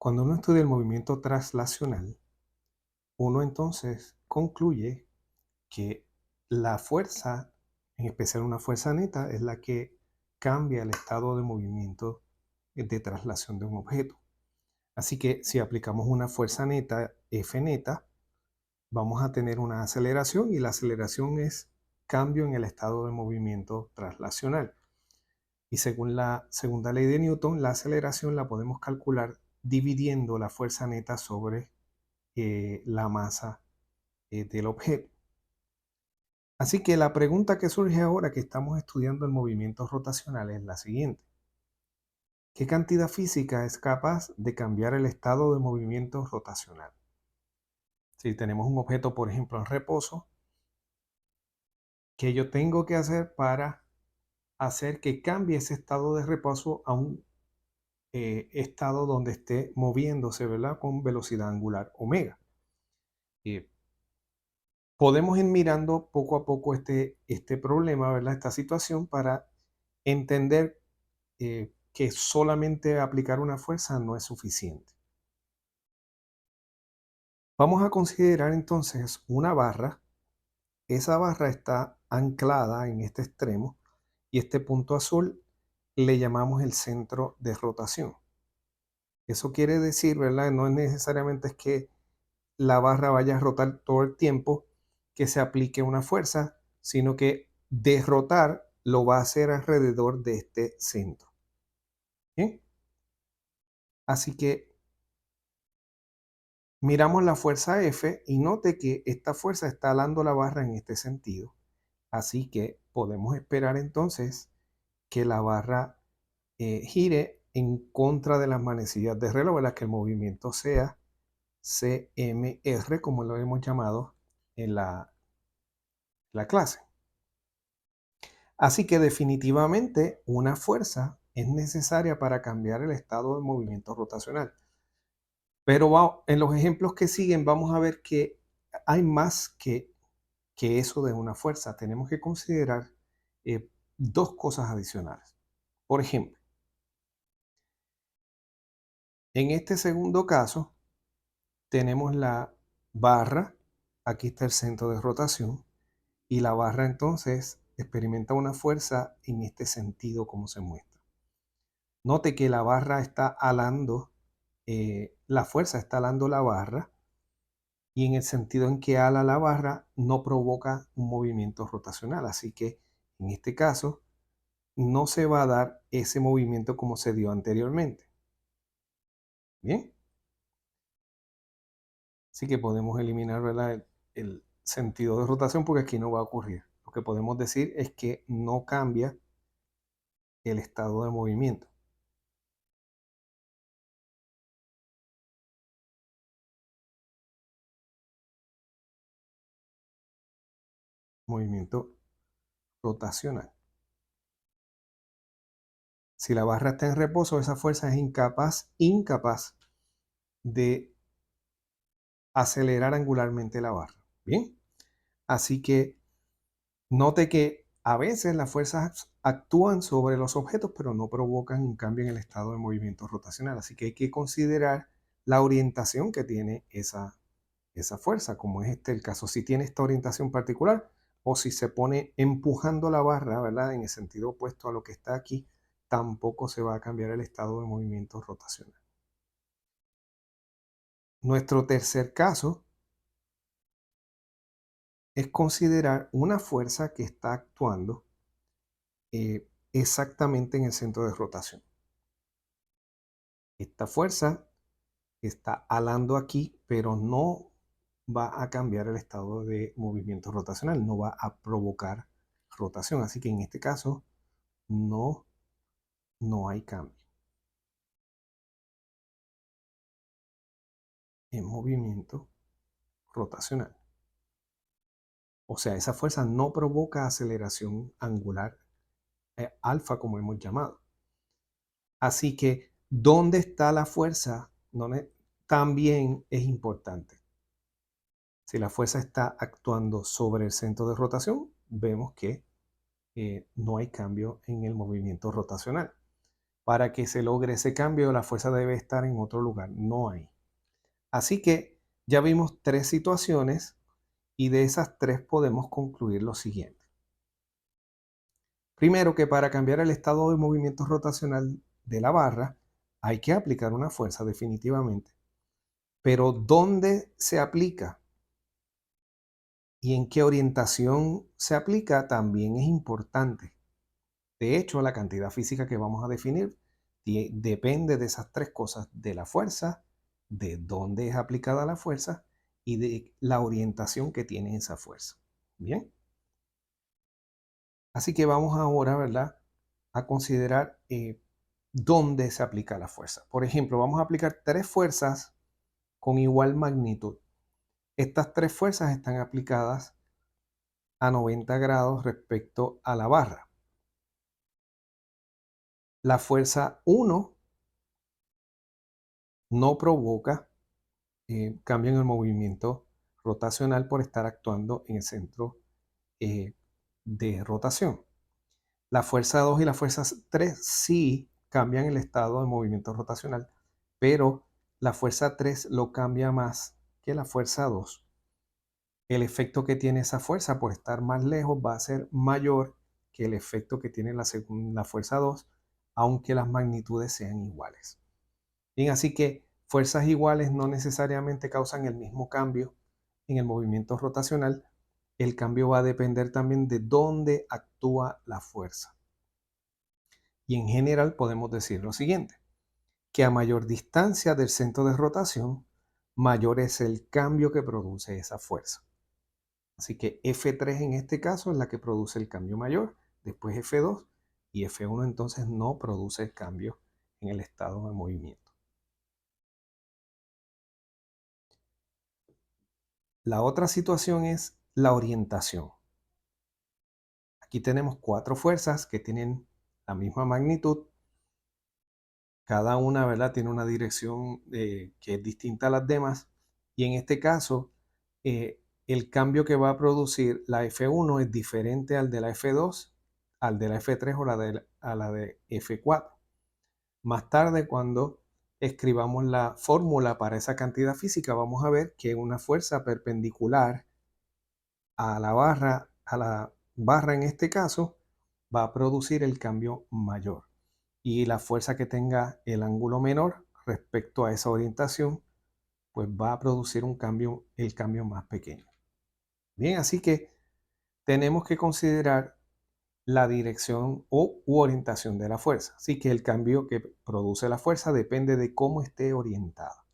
Cuando uno estudia el movimiento traslacional, uno entonces concluye que la fuerza, en especial una fuerza neta, es la que cambia el estado de movimiento de traslación de un objeto. Así que si aplicamos una fuerza neta, F neta, vamos a tener una aceleración y la aceleración es cambio en el estado de movimiento traslacional. Y según la segunda ley de Newton, la aceleración la podemos calcular dividiendo la fuerza neta sobre la masa del objeto. Así que la pregunta que surge ahora que estamos estudiando el movimiento rotacional es la siguiente. ¿Qué cantidad física es capaz de cambiar el estado de movimiento rotacional? Si tenemos un objeto, por ejemplo, en reposo, ¿qué yo tengo que hacer para hacer que cambie ese estado de reposo a un estado donde esté moviéndose, ¿verdad? Con velocidad angular omega. Eh, Podemos ir mirando poco a poco este problema, ¿verdad? Esta situación para entender que solamente aplicar una fuerza no es suficiente. Vamos a considerar entonces una barra. Esa barra está anclada en este extremo y este punto azul le llamamos el centro de rotación. Eso quiere decir, ¿verdad? No es necesariamente es que la barra vaya a rotar todo el tiempo que se aplique una fuerza, sino que de rotar lo va a hacer alrededor de este centro. ¿Bien? Así que miramos la fuerza F y note que esta fuerza está alando la barra en este sentido. Así que podemos esperar entonces que la barra gire en contra de las manecillas de reloj, ¿verdad? Que el movimiento sea CMR, como lo hemos llamado en la clase. Así que definitivamente una fuerza es necesaria para cambiar el estado de movimiento rotacional. Pero en los ejemplos que siguen vamos a ver que hay más que eso de una fuerza. Tenemos que considerar dos cosas adicionales. Por ejemplo, en este segundo caso tenemos la barra, aquí está el centro de rotación, y la barra entonces experimenta una fuerza en este sentido como se muestra. Note que la barra está alando, la fuerza está alando la barra y en el sentido en que ala la barra no provoca un movimiento rotacional. Así que en este caso no se va a dar ese movimiento como se dio anteriormente. Bien, así que podemos eliminar, ¿verdad? El sentido de rotación porque aquí no va a ocurrir. Lo que podemos decir es que no cambia el estado de movimiento. Movimiento rotacional. Si la barra está en reposo, esa fuerza es incapaz de acelerar angularmente la barra. Bien, así que note que a veces las fuerzas actúan sobre los objetos, pero no provocan un cambio en el estado de movimiento rotacional. Así que hay que considerar la orientación que tiene esa fuerza, como es este el caso. Si tiene esta orientación particular o si se pone empujando la barra, ¿verdad? En el sentido opuesto a lo que está aquí, tampoco se va a cambiar el estado de movimiento rotacional. Nuestro tercer caso es considerar una fuerza que está actuando exactamente en el centro de rotación. Esta fuerza está alando aquí, pero no va a cambiar el estado de movimiento rotacional, no va a provocar rotación. Así que en este caso no, no hay cambio en movimiento rotacional. O sea, esa fuerza no provoca aceleración angular alfa, como hemos llamado. Así que, ¿dónde está la fuerza? También es importante. Si la fuerza está actuando sobre el centro de rotación, vemos que no hay cambio en el movimiento rotacional. para que se logre ese cambio, la fuerza debe estar en otro lugar, no ahí. Así que ya vimos tres situaciones y de esas tres podemos concluir lo siguiente. Primero, que para cambiar el estado de movimiento rotacional de la barra hay que aplicar una fuerza definitivamente. Pero ¿dónde se aplica y en qué orientación se aplica también es importante? De hecho, la cantidad física que vamos a definir depende de esas tres cosas: de la fuerza, de dónde es aplicada la fuerza y de la orientación que tiene esa fuerza. Bien, así que vamos ahora, ¿verdad?, a considerar dónde se aplica la fuerza. Por ejemplo, vamos a aplicar tres fuerzas con igual magnitud. Estas tres fuerzas están aplicadas a 90 grados respecto a la barra. La fuerza 1 no provoca cambio en el movimiento rotacional por estar actuando en el centro eh, de rotación. La fuerza 2 y la fuerza 3 sí cambian el estado de movimiento rotacional, pero la fuerza 3 lo cambia más que la fuerza 2. El efecto que tiene esa fuerza por estar más lejos va a ser mayor que el efecto que tiene la fuerza 2, aunque las magnitudes sean iguales. Bien, así que fuerzas iguales no necesariamente causan el mismo cambio en el movimiento rotacional. El cambio va a depender también de dónde actúa la fuerza. Y en general podemos decir lo siguiente: que a mayor distancia del centro de rotación, mayor es el cambio que produce esa fuerza. Así que F3 en este caso es la que produce el cambio mayor, después F2 y F1 entonces no produce el cambio en el estado de movimiento. La otra situación es la orientación. Aquí tenemos cuatro fuerzas que tienen la misma magnitud. Cada una, ¿verdad?, tiene una dirección que es distinta a las demás. Y en este caso, el cambio que va a producir la F1 es diferente al de la F2, al de la F3 o a la de F4. Más tarde, cuando escribamos la fórmula para esa cantidad física, vamos a ver que una fuerza perpendicular a la barra en este caso, va a producir el cambio mayor. Y la fuerza que tenga el ángulo menor respecto a esa orientación, pues va a producir el cambio más pequeño. Bien, así que tenemos que considerar la dirección u orientación de la fuerza. Así que el cambio que produce la fuerza depende de cómo esté orientada.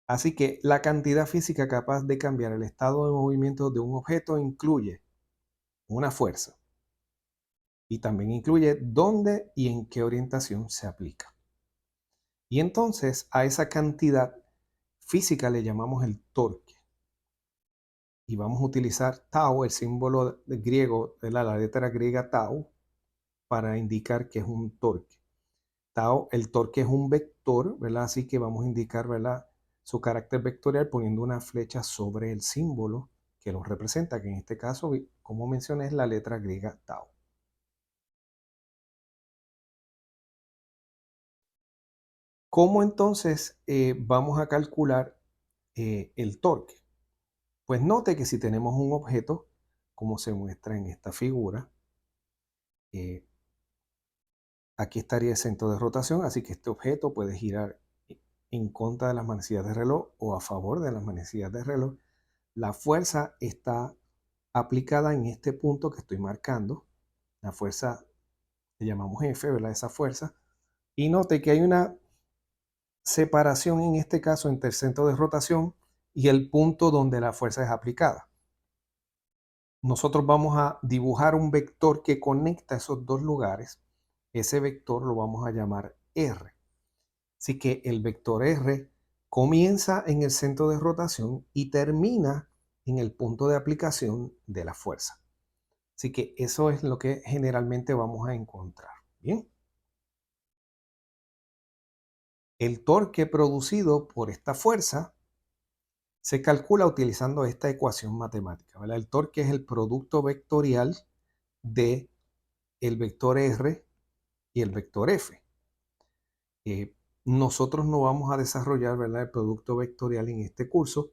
Así que la cantidad física capaz de cambiar el estado de movimiento de un objeto incluye una fuerza y también incluye dónde y en qué orientación se aplica. Y entonces a esa cantidad física le llamamos el torque. Y vamos a utilizar tau, el símbolo griego, de la letra griega tau, para indicar que es un torque. Tau, el torque es un vector, ¿verdad? Así que vamos a indicar, ¿verdad?, su carácter vectorial poniendo una flecha sobre el símbolo que lo representa, que en este caso, como mencioné, es la letra griega tau. ¿Cómo entonces vamos a calcular el torque? Pues note que si tenemos un objeto, como se muestra en esta figura, eh, aquí estaría el centro de rotación, así que este objeto puede girar en contra de las manecillas de reloj o a favor de las manecillas de reloj. La fuerza está aplicada en este punto que estoy marcando. La fuerza le llamamos F, ¿verdad? Esa fuerza. Y note que hay una separación en este caso entre el centro de rotación y el punto donde la fuerza es aplicada. Nosotros vamos a dibujar un vector que conecta esos dos lugares. Ese vector lo vamos a llamar R. Así que el vector R comienza en el centro de rotación y termina en el punto de aplicación de la fuerza. Así que eso es lo que generalmente vamos a encontrar. Bien. El torque producido por esta fuerza se calcula utilizando esta ecuación matemática, ¿verdad? El torque es el producto vectorial de el vector R y el vector F. Nosotros no vamos a desarrollar, ¿verdad?, el producto vectorial en este curso,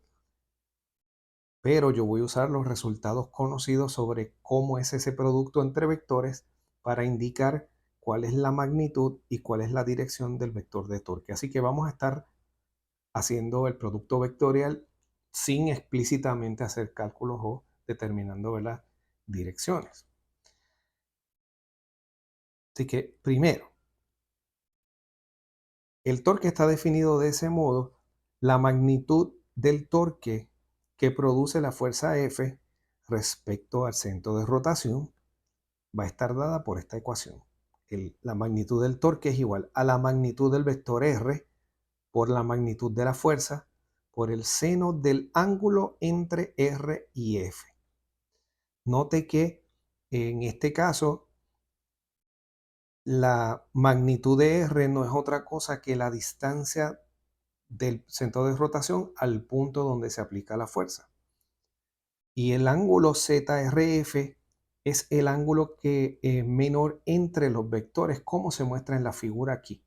pero yo voy a usar los resultados conocidos sobre cómo es ese producto entre vectores para indicar cuál es la magnitud y cuál es la dirección del vector de torque. Así que vamos a estar haciendo el producto vectorial sin explícitamente hacer cálculos o determinando, ¿verdad?, direcciones. Así que primero, el torque está definido de ese modo. La magnitud del torque que produce la fuerza F respecto al centro de rotación va a estar dada por esta ecuación. La magnitud del torque es igual a la magnitud del vector R por la magnitud de la fuerza por el seno del ángulo entre R y F. Note que en este caso la magnitud de R no es otra cosa que la distancia del centro de rotación al punto donde se aplica la fuerza. Y el ángulo ZRF es el ángulo que es menor entre los vectores, como se muestra en la figura aquí.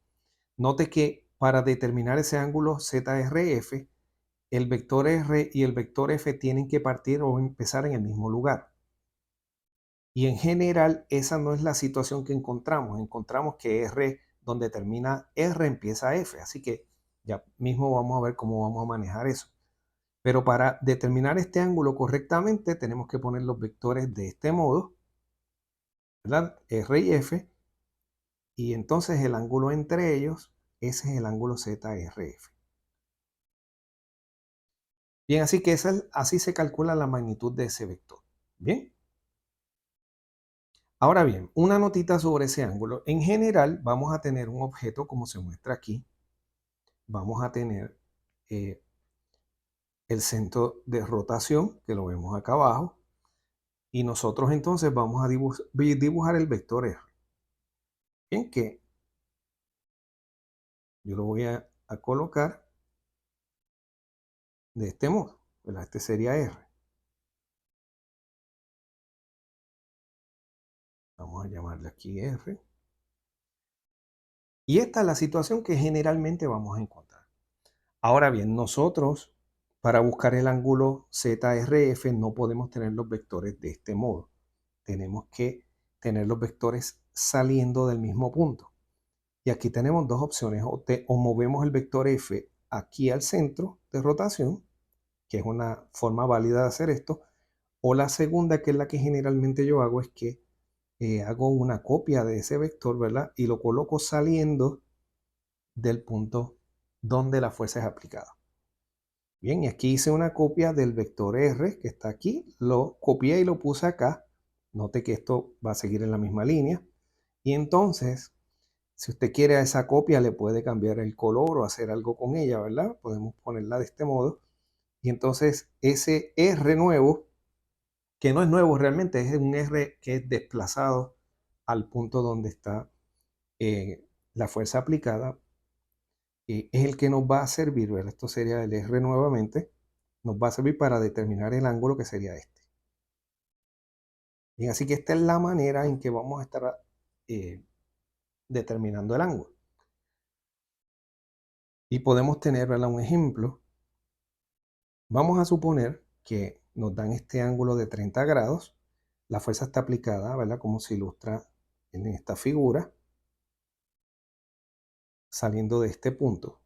Note que para determinar ese ángulo ZRF, el vector R y el vector F tienen que partir o empezar en el mismo lugar. Y en general, esa no es la situación que encontramos. Encontramos que R, donde termina R, empieza F. Así que ya mismo vamos a ver cómo vamos a manejar eso. Pero para determinar este ángulo correctamente, tenemos que poner los vectores de este modo, ¿verdad? R y F. Y entonces el ángulo entre ellos, ese es el ángulo ZRF. Bien, así que así se calcula la magnitud de ese vector. Bien. Ahora bien, una notita sobre ese ángulo. En general, vamos a tener un objeto como se muestra aquí. Vamos a tener el centro de rotación, que lo vemos acá abajo. Y nosotros entonces vamos a dibujar el vector R. Bien, que yo lo voy a colocar de este modo, ¿verdad? Este sería R. Vamos a llamarle aquí R. Y esta es la situación que generalmente vamos a encontrar. Ahora bien, nosotros para buscar el ángulo ZRF no podemos tener los vectores de este modo. Tenemos que tener los vectores saliendo del mismo punto. Y aquí tenemos dos opciones. O movemos el vector F aquí al centro de rotación, que es una forma válida de hacer esto. O la segunda, que es la que generalmente yo hago, es que hago una copia de ese vector, ¿verdad? Y lo coloco saliendo del punto donde la fuerza es aplicada. Bien, y aquí hice una copia del vector R que está aquí. Lo copié y lo puse acá. Note que esto va a seguir en la misma línea. Y entonces, si usted quiere a esa copia, le puede cambiar el color o hacer algo con ella, ¿verdad? Podemos ponerla de este modo. Y entonces ese R nuevo, que no es nuevo realmente, es un R que es desplazado al punto donde está la fuerza aplicada, es el que nos va a servir, ¿verdad? Esto sería el R nuevamente, nos va a servir para determinar el ángulo que sería este. Bien, así que esta es la manera en que vamos a estar determinando el ángulo. Y podemos tener, ¿verdad?, un ejemplo. Vamos a suponer que nos dan este ángulo de 30 grados. La fuerza está aplicada, ¿verdad?, como se ilustra en esta figura, saliendo de este punto.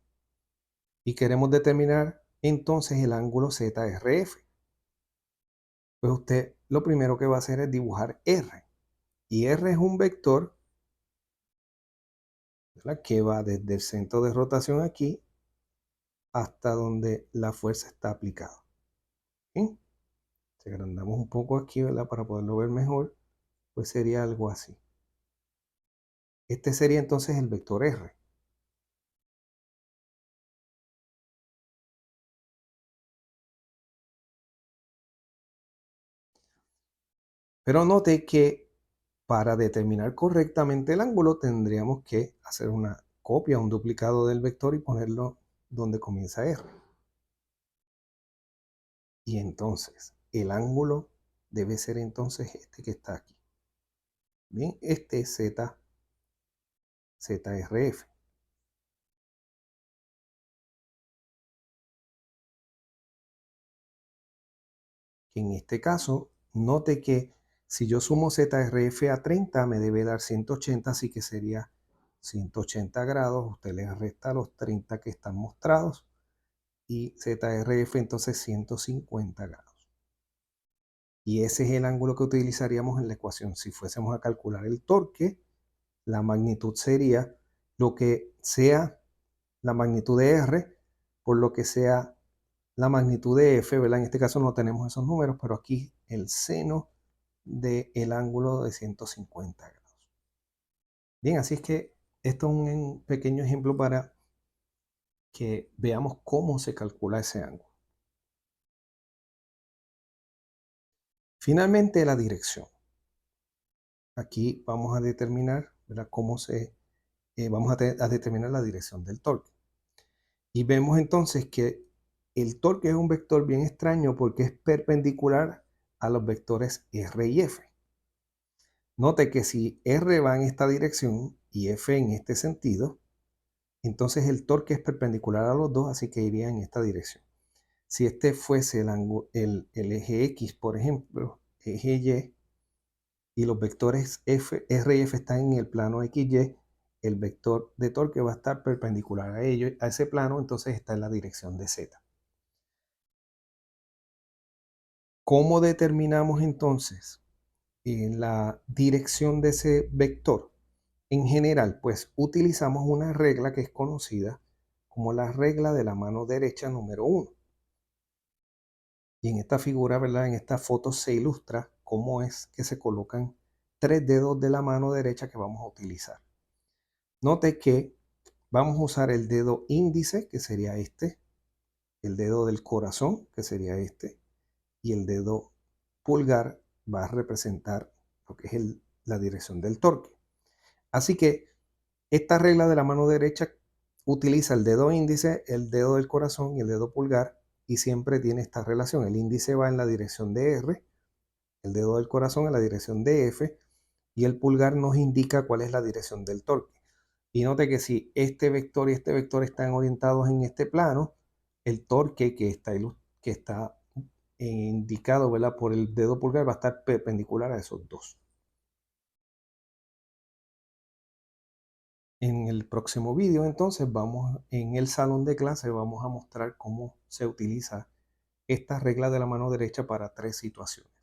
Y queremos determinar entonces el ángulo ZRF. Pues usted lo primero que va a hacer es dibujar R. Y R es un vector, ¿verdad?, que va desde el centro de rotación aquí hasta donde la fuerza está aplicada. ¿Bien? Si agrandamos un poco aquí, ¿verdad?, para poderlo ver mejor, pues sería algo así. Este sería entonces el vector R. Pero note que para determinar correctamente el ángulo tendríamos que hacer una copia, un duplicado del vector y ponerlo donde comienza R. Y entonces el ángulo debe ser entonces este que está aquí. Bien, este es ZRF. En este caso, note que si yo sumo ZRF a 30 me debe dar 180, así que sería 180 grados. Usted le resta los 30 que están mostrados y ZRF entonces 150 grados. Y ese es el ángulo que utilizaríamos en la ecuación. Si fuésemos a calcular el torque, la magnitud sería lo que sea la magnitud de R por lo que sea la magnitud de F, ¿verdad? En este caso no tenemos esos números, pero aquí el seno del ángulo de 150 grados. Bien, así es que esto es un pequeño ejemplo para que veamos cómo se calcula ese ángulo. Finalmente, la dirección. Aquí vamos a determinar, ¿verdad? Vamos a determinar la dirección del torque. Y vemos entonces que el torque es un vector bien extraño porque es perpendicular a los vectores R y F. Note que si R va en esta dirección y F en este sentido, entonces el torque es perpendicular a los dos, así que iría en esta dirección. Si este fuese el eje X, por ejemplo, eje Y los vectores R y F están en el plano XY, el vector de torque va a estar perpendicular a ese plano, entonces está en la dirección de Z. ¿Cómo determinamos entonces la dirección de ese vector? En general, pues utilizamos una regla que es conocida como la regla de la mano derecha número 1. Y en esta figura, ¿verdad? En esta foto se ilustra cómo es que se colocan 3 dedos de la mano derecha que vamos a utilizar. Note que vamos a usar el dedo índice, que sería este, el dedo del corazón, que sería este, y el dedo pulgar va a representar lo que es la dirección del torque. Así que esta regla de la mano derecha utiliza el dedo índice, el dedo del corazón y el dedo pulgar y siempre tiene esta relación. El índice va en la dirección de R, el dedo del corazón en la dirección de F y el pulgar nos indica cuál es la dirección del torque. Y note que si este vector y este vector están orientados en este plano, el torque que está indicado, ¿verdad?, por el dedo pulgar va a estar perpendicular a esos dos. En el próximo vídeo, entonces, en el salón de clase, vamos a mostrar cómo se utiliza esta regla de la mano derecha para 3 situaciones.